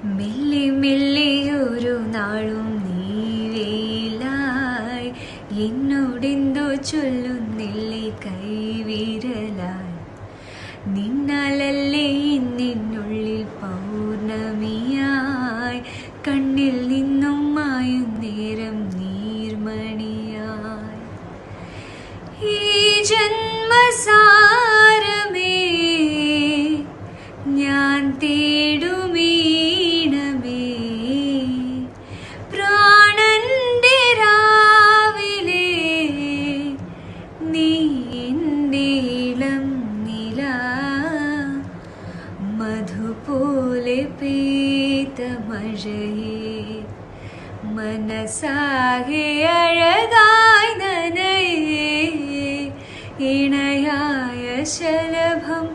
മെല്ലെ മെല്ലെ ഒരു നാളും നീവേലായി എന്നോടെന്തോ ചൊല്ലുന്നില്ലേ കൈവിരലായി. നിന്നാലല്ലേ ഇന്നുള്ളിൽ പൗർണമിയായി കണ്ണിൽ നിന്നും മായും നേരം നീർമണിയായി. ഈ ജന്മസാരമേ ഞാൻ തേടുമീണമേ, പ്രാണന്റെ രാവിലെ നീ എൻ്റെ ഇളം നില, മധുപോലെ പെയ്ത മഴയേ മനസാകെ അഴകായി നനയേ, ഇണയായ ശലഭം